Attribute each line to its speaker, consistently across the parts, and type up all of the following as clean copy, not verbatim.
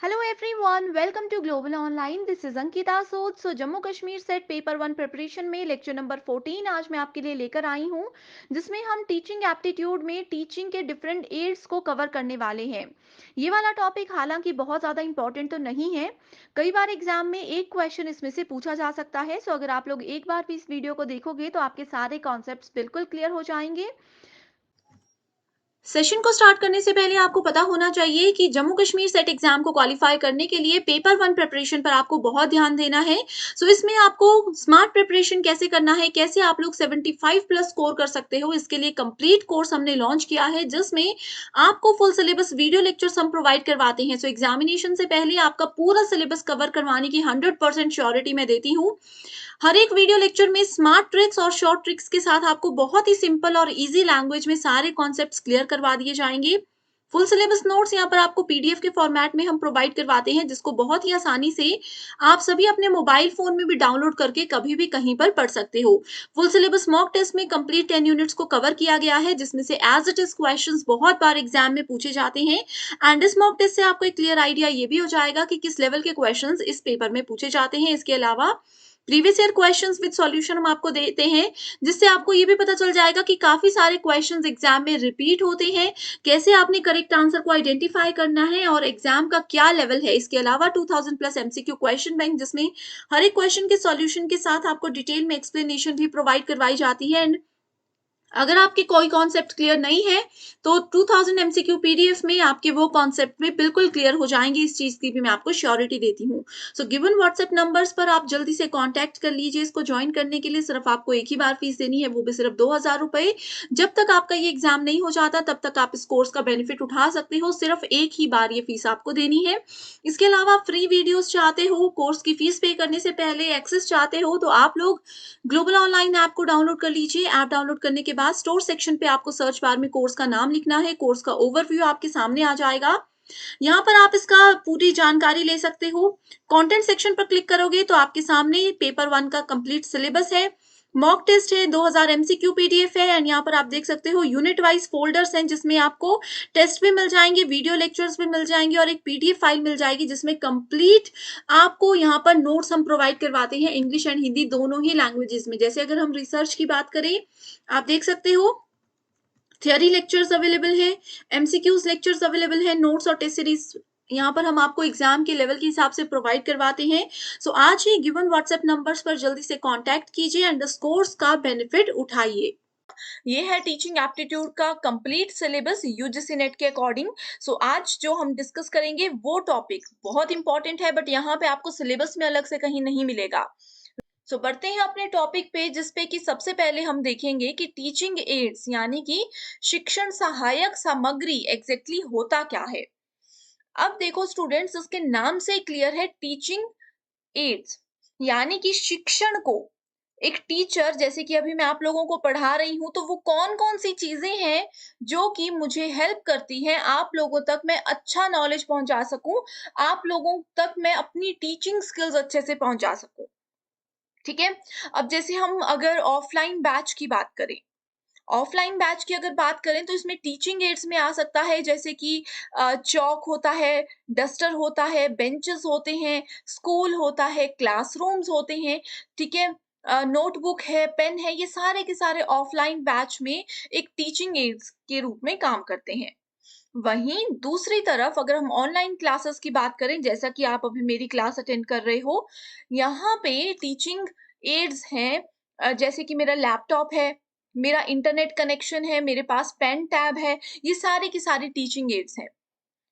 Speaker 1: Hello everyone, welcome to Global Online. This is Ankita Sood. So Jammu Kashmir set paper 1 preparation में lecture number 14 आज मैं आपके लिए लेकर आई हूँ, जिसमें हम टीचिंग एप्टीट्यूड में टीचिंग के डिफरेंट एड्स को कवर करने वाले हैं। ये वाला टॉपिक हालांकि बहुत ज़्यादा इंपॉर्टेंट तो नहीं है। कई बार एग्जाम में एक क्वेश्चन इसमें से पूछा जा सकता है। सो अगर आप लोग एक बार भी इस वीडियो को देखोगे तो आपके सारे कॉन्सेप्ट्स बिल्कुल क्लियर हो जाएंगे। सेशन को स्टार्ट करने से पहले आपको पता होना चाहिए कि जम्मू कश्मीर सेट एग्जाम को क्वालिफाई करने के लिए पेपर 1 प्रिपरेशन पर आपको बहुत ध्यान देना है। सो इसमें आपको स्मार्ट प्रिपरेशन कैसे करना है, कैसे आप लोग 75 प्लस स्कोर कर सकते हो, इसके लिए कंप्लीट कोर्स हमने लॉन्च किया है, जिसमें आपको फुल सिलेबस वीडियो लेक्चर्स हम प्रोवाइड करवाते हैं। सो एग्जामिनेशन से पहले आपका पूरा सिलेबस कवर करवाने की 100% श्योरिटी मैं देती हूँ। हर एक वीडियो लेक्चर में स्मार्ट ट्रिक्स और शॉर्ट ट्रिक्स के साथ आपको बहुत ही सिंपल और इजी लैंग्वेज में सारे कॉन्सेप्ट्स क्लियर करवा दिए जाएंगे। फुल सिलेबस नोट्स यहाँ पर आपको पीडीएफ के फॉर्मेट में हम प्रोवाइड करवाते हैं, जिसको बहुत ही आसानी से आप सभी अपने मोबाइल फोन में भी डाउनलोड करके कभी भी कहीं पर पढ़ सकते हो। फुल सिलेबस मॉक टेस्ट में कंप्लीट 10 यूनिट्स को कवर किया गया है, जिसमें से एज इट इज क्वेश्चंस बहुत बार एग्जाम में पूछे जाते हैं। एंड इस मॉक टेस्ट से आपको एक क्लियर आइडिया ये भी हो जाएगा कि किस लेवल के क्वेश्चंस इस पेपर में पूछे जाते हैं। इसके अलावा previous year questions with solution हम आपको देते हैं, जिससे आपको ये भी पता चल जाएगा कि काफी सारे क्वेश्चंस एग्जाम में रिपीट होते हैं, कैसे आपने करेक्ट आंसर को आइडेंटिफाई करना है और एग्जाम का क्या लेवल है। इसके अलावा 2000 प्लस एमसीक्यू क्वेश्चन बैंक, जिसमें हर एक क्वेश्चन के सॉल्यूशन के साथ आपको डिटेल में एक्सप्लेनेशन भी प्रोवाइड करवाई जाती है। एंड अगर आपके कोई कॉन्सेप्ट क्लियर नहीं है तो 2000 एमसीक्यू पीडीएफ में आपके वो कॉन्सेप्ट में बिल्कुल क्लियर हो जाएंगे। इस चीज की भी मैं आपको श्योरिटी देती हूँ। सो गिवन व्हाट्सएप नंबर्स पर आप जल्दी से कांटेक्ट कर लीजिए। इसको ज्वाइन करने के लिए सिर्फ आपको एक ही बार फीस देनी है, वो भी सिर्फ 2000 रुपए। जब तक आपका ये एग्जाम नहीं हो जाता तब तक आप इस कोर्स का बेनिफिट उठा सकते हो। सिर्फ एक ही बार ये फीस आपको देनी है। इसके अलावा फ्री वीडियोस चाहते हो, कोर्स की फीस पे करने से पहले एक्सेस चाहते हो, तो आप लोग ग्लोबल ऑनलाइन ऐप को डाउनलोड कर लीजिए। ऐप डाउनलोड करने के बाद स्टोर सेक्शन पे आपको सर्च बार में कोर्स का नाम लिखना है। कोर्स का ओवरव्यू आपके सामने आ जाएगा। यहाँ पर आप इसका पूरी जानकारी ले सकते हो। कंटेंट सेक्शन पर क्लिक करोगे तो आपके सामने पेपर 1 का कंप्लीट सिलेबस है, मॉक टेस्ट है, 2000 एमसीक्यू पीडीएफ है। एंड यहाँ पर आप देख सकते हो यूनिट वाइज फोल्डर्स हैं, जिसमें आपको टेस्ट भी मिल जाएंगे, वीडियो लेक्चर्स भी मिल जाएंगे और एक पीडीएफ फाइल मिल जाएगी, जिसमें कंप्लीट आपको यहाँ पर नोट्स हम प्रोवाइड करवाते हैं इंग्लिश एंड हिंदी दोनों ही लैंग्वेजेस में। जैसे अगर हम रिसर्च की बात करें, आप देख सकते हो थियरी लेक्चर्स अवेलेबल है, एमसीक्यूज लेक्चर्स अवेलेबल है, नोट्स और टेस्ट सीरीज यहाँ पर हम आपको एग्जाम के लेवल के हिसाब से प्रोवाइड करवाते हैं। सो आज ही गिवन व्हाट्सएप नंबर्स पर जल्दी से कांटेक्ट कीजिए एंड द कोर्स का बेनिफिट उठाइए। ये है टीचिंग एप्टीट्यूड का कंप्लीट सिलेबस यूजीसी नेट के अकॉर्डिंग। सो आज जो हम डिस्कस करेंगे वो टॉपिक बहुत इंपॉर्टेंट है, बट यहाँ पे आपको सिलेबस में अलग से कहीं नहीं मिलेगा। सो बढ़ते हैं अपने टॉपिक पे, जिसपे कि सबसे पहले हम देखेंगे कि टीचिंग एड्स यानी कि शिक्षण सहायक सामग्री एग्जैक्टली होता क्या है। अब देखो स्टूडेंट्स, इसके नाम से क्लियर है, टीचिंग एड्स यानी कि शिक्षण को एक टीचर, जैसे कि अभी मैं आप लोगों को पढ़ा रही हूं, तो वो कौन कौन सी चीजें हैं जो कि मुझे हेल्प करती हैं आप लोगों तक मैं अच्छा नॉलेज पहुंचा सकूं, आप लोगों तक मैं अपनी टीचिंग स्किल्स अच्छे से पहुंचा सकूं। ठीक है। अब जैसे हम अगर ऑफलाइन बैच की बात करें, ऑफलाइन बैच की अगर बात करें तो इसमें टीचिंग एड्स में आ सकता है, जैसे कि चौक होता है, डस्टर होता है, बेंचेस होते हैं, स्कूल होता है, क्लासरूम्स होते हैं। ठीक है। नोटबुक है, पेन है, ये सारे के सारे ऑफलाइन बैच में एक टीचिंग एड्स के रूप में काम करते हैं। वहीं दूसरी तरफ अगर हम ऑनलाइन क्लासेस की बात करें, जैसा कि आप अभी मेरी क्लास अटेंड कर रहे हो, यहाँ पे टीचिंग एड्स हैं, जैसे कि मेरा लैपटॉप है, मेरा इंटरनेट कनेक्शन है, मेरे पास पेन टैब है, ये सारी की सारी टीचिंग एड्स हैं।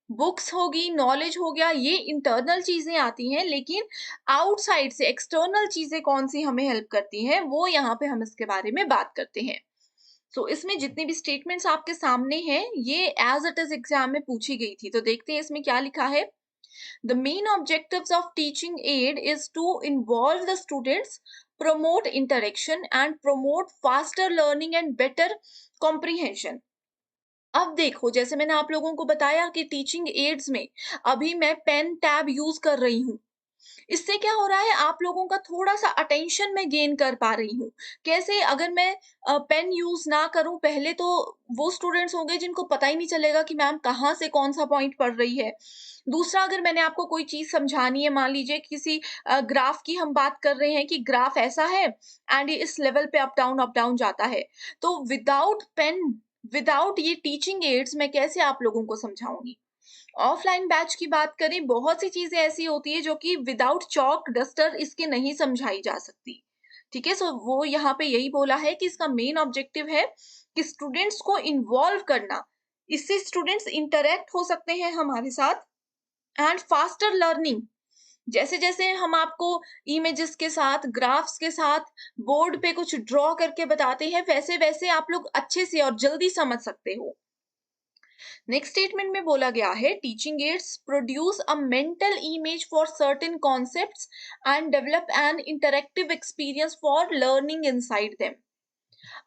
Speaker 1: बुक्स होगी, नॉलेज हो गया, ये इंटरनल चीजें आती हैं, लेकिन आउटसाइड से एक्सटर्नल चीजें कौन सी हमें हेल्प करती हैं, वो यहाँ पे हम इसके बारे में बात करते हैं। सो इसमें जितनी भी स्टेटमेंट्स आपके सामने हैं, ये एज इट इज एग्जाम में पूछी गई थी। तो देखते हैं इसमें क्या लिखा है। The main objectives of teaching aid is to involve the students, promote interaction and promote faster learning and better comprehension। अब देखो, जैसे मैंने आप लोगों को बताया कि टीचिंग एड्स में अभी मैं पेन टैब यूज कर रही हूँ, इससे क्या हो रहा है, आप लोगों का थोड़ा-सा अटेंशन मैं गेन कर पा रही हूँ। कैसे? अगर मैं पेन यूज़ ना करूँ पहले, तो वो स्टूडेंट्स होंगे जिनको पता ही नहीं चलेगा कि मैम कहाँ से कौन-सा पॉइंट पढ़ रही है। दूसरा, अगर मैंने आपको कोई चीज़ समझानी है, मान लीजिए किसी ग्राफ की हम बात कर रहे हैं कि ग्राफ ऐसा है एंड ये इस लेवल पे अप डाउन जाता है। तो विदाउट पेन, विदाउट ये टीचिंग एड्स मैं कैसे आप लोगों को समझाऊँगी? ऑफलाइन बैच की बात करें, बहुत सी चीजें ऐसी होती है जो कि विदाउट चॉक डस्टर इसके नहीं समझाई जा सकती। ठीक है, सो वो यहाँ पे यही बोला है कि इसका मेन ऑब्जेक्टिव है कि स्टूडेंट्स को इन्वॉल्व करना। इससे स्टूडेंट्स इंटरेक्ट हो सकते हैं हमारे साथ एंड फास्टर लर्निंग। जैसे जैसे हम आपको इमेजेस के साथ, ग्राफ्स के साथ बोर्ड पे कुछ ड्रॉ करके बताते हैं, वैसे वैसे आप लोग अच्छे से और जल्दी समझ सकते हो। नेक्स्ट स्टेटमेंट में बोला गया है, teaching ads produce a mental image for certain concepts and develop an interactive experience for learning inside them.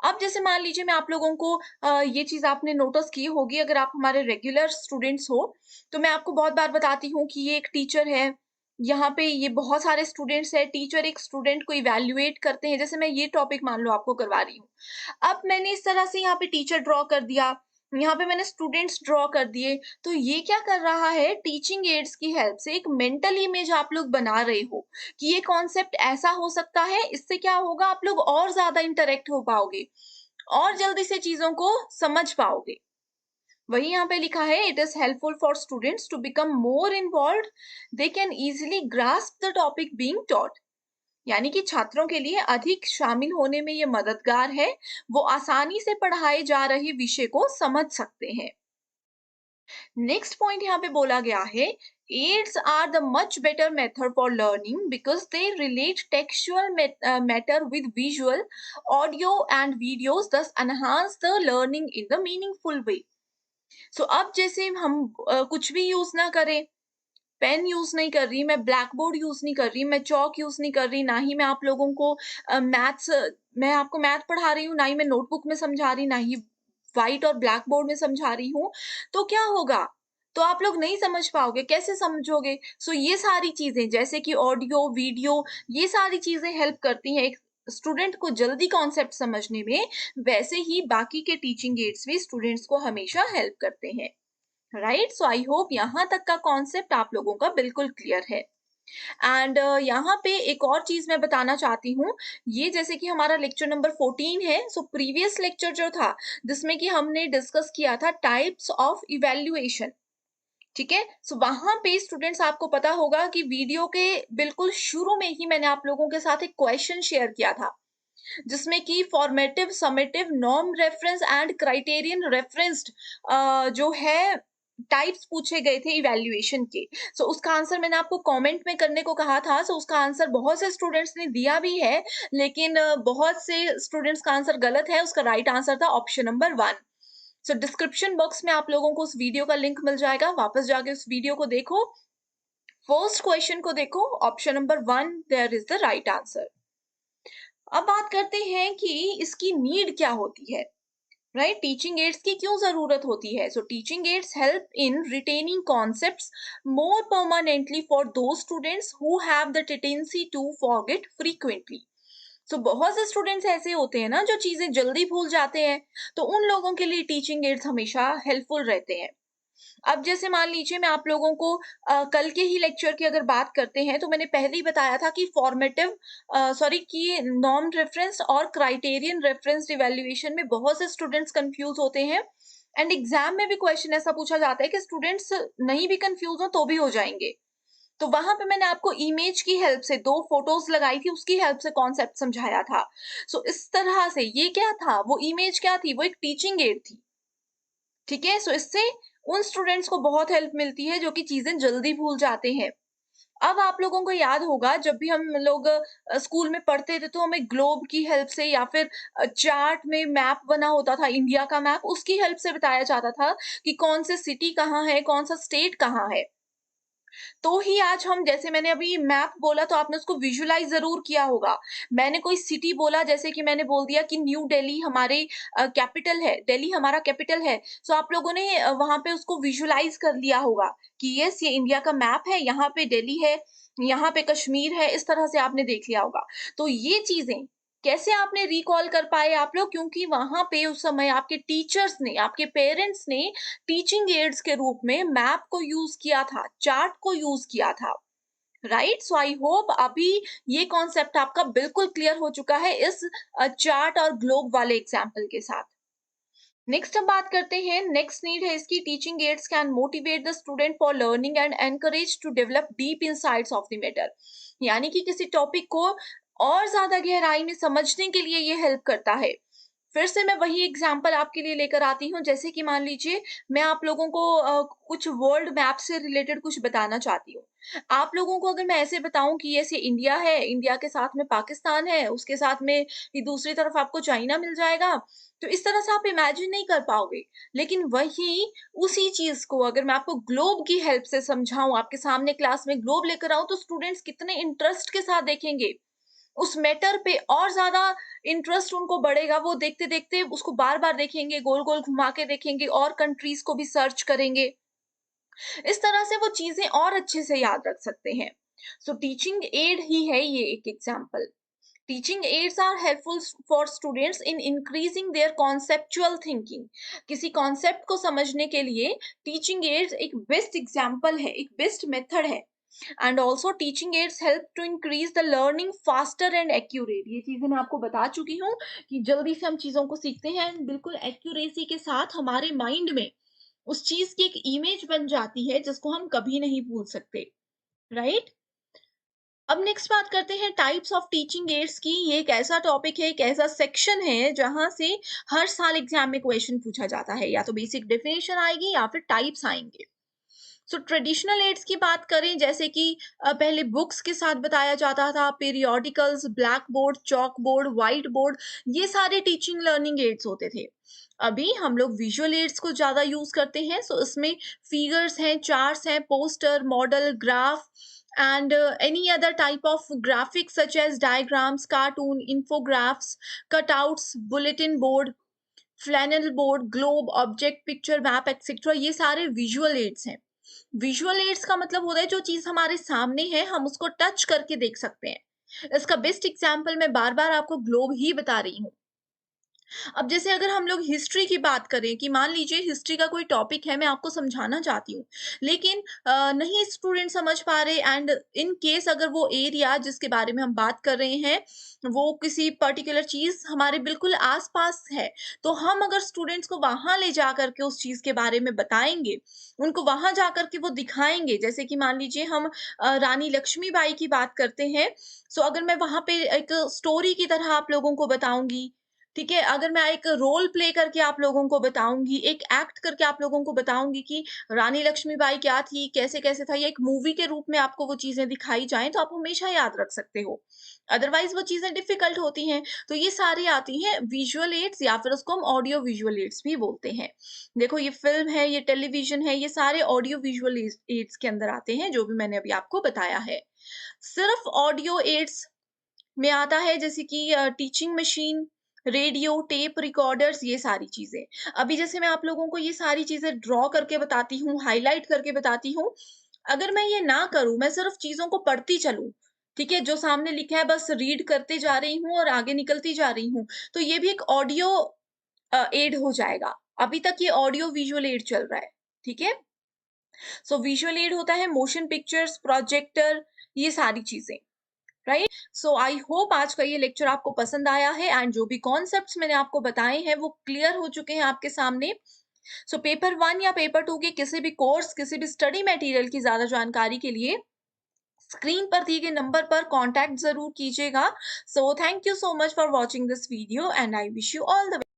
Speaker 1: अब जैसे मान लीजिए मैं आप लोगों को ये चीज आपने नोटिस की होगी, अगर आप हमारे रेगुलर स्टूडेंट्स हो, तो मैं आपको बहुत बार बताती हूँ कि ये एक टीचर है, यहाँ पे ये बहुत सारे स्टूडेंट्स है, टीचर एक स्टूडेंट को इवेल्युएट करते हैं। जैसे मैं ये टॉपिक मान लो आपको करवा रही हूँ, अब मैंने इस तरह से यहाँ पे टीचर ड्रॉ कर दिया, यहाँ पे मैंने स्टूडेंट्स ड्रॉ कर दिए, तो ये क्या कर रहा है, टीचिंग एड्स की हेल्प से एक मेंटल इमेज आप लोग बना रहे हो कि ये कॉन्सेप्ट ऐसा हो सकता है। इससे क्या होगा, आप लोग और ज्यादा इंटरेक्ट हो पाओगे और जल्दी से चीजों को समझ पाओगे। वही यहाँ पे लिखा है, it is helpful for students to become more involve, they can easily grasp the topic being taught. यानी कि छात्रों के लिए अधिक शामिल होने में ये मददगार है, वो आसानी से पढ़ाए जा रहे विषय को समझ सकते हैं। नेक्स्ट पॉइंट यहाँ पे बोला गया है, aids are the much better method for learning because they relate textual matter with visual audio and videos, thus enhance the learning in the meaningful way. So अब जैसे हम कुछ भी यूज ना करें, पेन यूज नहीं कर रही, मैं ब्लैक बोर्ड यूज नहीं कर रही, मैं चौक यूज नहीं कर रही, ना ही मैं आप लोगों को मैथ्स, मैं आपको मैथ पढ़ा रही हूँ, ना ही मैं नोटबुक में समझा रही, ना ही व्हाइट और ब्लैक बोर्ड में समझा रही हूँ, तो क्या होगा, तो आप लोग नहीं समझ पाओगे, कैसे समझोगे? सो ये सारी चीजें जैसे कि ऑडियो, वीडियो, ये सारी चीजें हेल्प करती हैं एक स्टूडेंट को जल्दी कॉन्सेप्ट समझने में। वैसे ही बाकी के टीचिंग एड्स भी स्टूडेंट्स को हमेशा हेल्प करते हैं। राइट, सो आई होप यहाँ तक का कॉन्सेप्ट आप लोगों का बिल्कुल क्लियर है। एंड यहाँ पे एक और चीज मैं बताना चाहती हूँ, ये जैसे कि हमारा लेक्चर नंबर 14 है, सो प्रीवियस लेक्चर जो था जिसमें कि हमने डिस्कस किया था टाइप्स ऑफ इवेल्युएशन। ठीक है, सो वहां पे स्टूडेंट्स आपको पता होगा कि वीडियो के बिल्कुल शुरू में ही मैंने आप लोगों के साथ एक क्वेश्चन शेयर किया था, जिसमें कि formative, summative, norm reference and criterion referenced जो है टाइप्स पूछे गए थे इवैल्यूएशन के। सो उसका आंसर मैंने आपको कमेंट में करने को कहा था। सो उसका आंसर बहुत से स्टूडेंट्स ने दिया भी है, लेकिन बहुत से स्टूडेंट्स का आंसर गलत है। उसका राइट आंसर था ऑप्शन नंबर 1। सो डिस्क्रिप्शन बॉक्स में आप लोगों को उस वीडियो का लिंक मिल जाएगा, वापस जाके उस वीडियो को देखो, फर्स्ट क्वेश्चन को देखो, option number 1 there is the right answer. अब बात करते हैं कि इसकी नीड क्या होती है, राइट, टीचिंग एड्स की क्यों जरूरत होती है। So teaching aids help in retaining concepts more permanently for those students who have the tendency to forget frequently. So बहुत से स्टूडेंट्स ऐसे होते हैं ना जो चीजें जल्दी भूल जाते हैं, तो उन लोगों के लिए टीचिंग एड्स हमेशा हेल्पफुल रहते हैं। अब जैसे मान लीजिए मैं आप लोगों को कल के ही लेक्चर की अगर बात करते हैं, तो मैंने पहले ही बताया था कि फॉर्मेटिव सॉरी कि नॉर्म रेफरेंस और क्राइटेरियन रेफरेंस इवैल्यूएशन में बहुत से स्टूडेंट्स कंफ्यूज होते हैं, एंड एग्जाम में भी क्वेश्चन ऐसा पूछा जाता है कि स्टूडेंट्स नहीं भी कंफ्यूज हो तो भी हो जाएंगे। तो वहां पे मैंने आपको इमेज की हेल्प से, 2 फोटोज लगाई थी, उसकी हेल्प से कॉन्सेप्ट समझाया था। सो इस तरह से ये क्या था, वो इमेज क्या थी, वो एक टीचिंग एड थी। ठीक है, सो इससे उन स्टूडेंट्स को बहुत हेल्प मिलती है जो कि चीजें जल्दी भूल जाते हैं। अब आप लोगों को याद होगा, जब भी हम लोग स्कूल में पढ़ते थे तो हमें ग्लोब की हेल्प से या फिर चार्ट में मैप बना होता था, इंडिया का मैप, उसकी हेल्प से बताया जाता था कि कौन से सिटी कहाँ है, कौन सा स्टेट कहाँ है। तो ही आज हम, जैसे मैंने अभी मैप बोला तो आपने उसको विजुअलाइज़ ज़रूर किया होगा। मैंने कोई सिटी बोला, जैसे कि मैंने बोल दिया कि न्यू दिल्ली हमारे कैपिटल है, दिल्ली हमारा कैपिटल है। सो आप लोगों ने वहाँ पे उसको विजुअलाइज़ कर लिया होगा कि यस, ये इंडिया का मैप है, यहाँ पे दिल्ली है, यहाँ पे कश्मीर है, इस तरह से आपने देख लिया होगा। तो ये चीज़ें कैसे आपने रिकॉल कर पाए आप लोग? क्योंकि वहाँ पे उस समय आपके टीचर्स ने, आपके पेरेंट्स ने टीचिंग एड्स के रूप में मैप को यूज़ किया था, चार्ट को यूज़ किया था, राइट? सो आई होप अभी ये कॉन्सेप्ट आपका बिल्कुल क्लियर हो चुका है इस चार्ट और ग्लोब वाले एग्जाम्पल के साथ। नेक्स्ट हम बात करते हैं, नेक्स्ट नीड है इसकी, teaching aids can motivate the student for learning and encourage to develop deep insights of the matter. यानी कि किसी टॉपिक को और ज्यादा गहराई में समझने के लिए ये हेल्प करता है। फिर से मैं वही एग्जाम्पल आपके लिए लेकर आती हूँ, जैसे कि मान लीजिए मैं आप लोगों को कुछ वर्ल्ड मैप से रिलेटेड कुछ बताना चाहती हूँ। आप लोगों को अगर मैं ऐसे बताऊं कि ये इंडिया है, इंडिया के साथ में पाकिस्तान है, उसके साथ में ये दूसरी तरफ आपको चाइना मिल जाएगा, तो इस तरह से आप इमेजिन नहीं कर पाओगे। लेकिन वही उसी चीज को अगर मैं आपको ग्लोब की हेल्प से समझाऊं, आपके सामने क्लास में ग्लोब लेकर आऊं, तो स्टूडेंट्स कितने इंटरेस्ट के साथ देखेंगे उस मैटर पे, और ज़्यादा इंटरेस्ट उनको बढ़ेगा, वो देखते-देखते उसको बार-बार देखेंगे, गोल-गोल घुमा के देखेंगे और कंट्रीज़ को भी सर्च करेंगे। इस तरह से वो चीज़ें और अच्छे से याद रख सकते हैं। सो टीचिंग एड ही है ये एक example. Teaching aids are helpful for students in increasing their conceptual thinking. किसी कॉन्सेप्ट को समझने के लिए टीचिंग एड्स एक बेस्ट एग्ज़ाम्पल है, एक बेस्ट मेथड है। And also teaching aids help to increase the learning faster and accurate. ये चीजें मैं आपको बता चुकी हूँ कि जल्दी से हम चीजों को सीखते हैं and बिल्कुल एक्यूरेसी के साथ हमारे माइंड में उस चीज की एक इमेज बन जाती है जिसको हम कभी नहीं भूल सकते, राइट? अब नेक्स्ट बात करते हैं टाइप्स ऑफ टीचिंग एड्स की। ये एक ऐसा टॉपिक है, एक ऐसा सेक्शन है जहां से हर साल एग्जाम में क्वेश्चन पूछा जाता है, या तो बेसिक डेफिनेशन आएगी या फिर टाइप्स आएंगे। सो ट्रेडिशनल एड्स की बात करें, जैसे कि पहले बुक्स के साथ बताया जाता था, periodicals, black board, chalk board, white board, ये सारे टीचिंग लर्निंग एड्स होते थे। अभी हम लोग विजुअल एड्स को ज्यादा यूज करते हैं। सो इसमें फिगर्स हैं, चार्ट्स हैं, poster, model, graph and any other type of graphics such as diagrams, cartoon, infographics, cutouts, bulletin board, flannel board, globe, object, picture, map, etc. ये सारे विजुअल एड्स हैं। विजुअल एड्स का मतलब होता है जो चीज हमारे सामने है हम उसको टच करके देख सकते हैं। इसका बेस्ट एग्जांपल मैं बार बार आपको ग्लोब ही बता रही हूँ। अब जैसे अगर हम लोग हिस्ट्री की बात करें कि मान लीजिए हिस्ट्री का कोई टॉपिक है, मैं आपको समझाना चाहती हूँ, लेकिन नहीं स्टूडेंट समझ पा रहे, एंड इन केस अगर वो एरिया जिसके बारे में हम बात कर रहे हैं वो किसी पर्टिकुलर चीज हमारे बिल्कुल आसपास है, तो हम अगर स्टूडेंट्स को वहां ले जा करके उस चीज के बारे में बताएंगे, उनको वहां जा करके वो दिखाएंगे, जैसे कि मान लीजिए हम रानी लक्ष्मीबाई की बात करते हैं। सो अगर मैं वहां पे एक स्टोरी की तरह आप लोगों को बताऊंगी, ठीक है? अगर मैं एक रोल प्ले करके आप लोगों को बताऊँगी, एक एक्ट करके आप लोगों को बताऊँगी कि रानी लक्ष्मीबाई क्या थी, कैसे-कैसे था, या एक मूवी के रूप में आपको वो चीज़ें दिखाई जाएँ, तो आप हमेशा याद रख सकते हो। अदरवाइज़ वो चीज़ें डिफ़िकल्ट होती हैं। तो ये सारी आती हैं विजुअल एड्स, या फिर उसको हम ऑडियो विजुअल एड्स भी बोलते हैं। देखो ये फ़िल्म है, ये टेलीविज़न है, ये सारे ऑडियो विजुअल एड्स के अंदर आते हैं, जो भी मैंने अभी आपको बताया है। सिर्फ़ ऑडियो एड्स में आता है जैसे कि teaching machine, radio, tape recorders, ये सारी चीज़ें। अभी जैसे मैं आप लोगों को ये सारी चीज़ें ड्रॉ करके बताती हूँ, हाइलाइट करके बताती हूँ। अगर मैं ये ना करूँ, मैं सिर्फ़ चीज़ों को पढ़ती चलूँ, ठीक है? जो सामने लिखा है बस रीड करते जा रही हूँ और आगे निकलती जा रही हूँ, तो ये भी एक ऑडियो एड हो जाएगा। अभी तक ये ऑडियो विजुअल एड चल रहा है, ठीक है? सो विजुअल एड होता है मोशन पिक्चर्स, प्रोजेक्टर, ये सारी चीज़ें। राइट? सो आई होप आज का ये लेक्चर आपको पसंद आया है, एंड जो भी कॉन्सेप्ट्स मैंने आपको बताए हैं वो क्लियर हो चुके हैं आपके सामने। सो पेपर 1 या पेपर 2 के किसी भी कोर्स, किसी भी स्टडी मटेरियल की ज्यादा जानकारी के लिए स्क्रीन पर दिए गए नंबर पर कांटेक्ट जरूर कीजिएगा। So thank you so much for watching this video and I wish you all the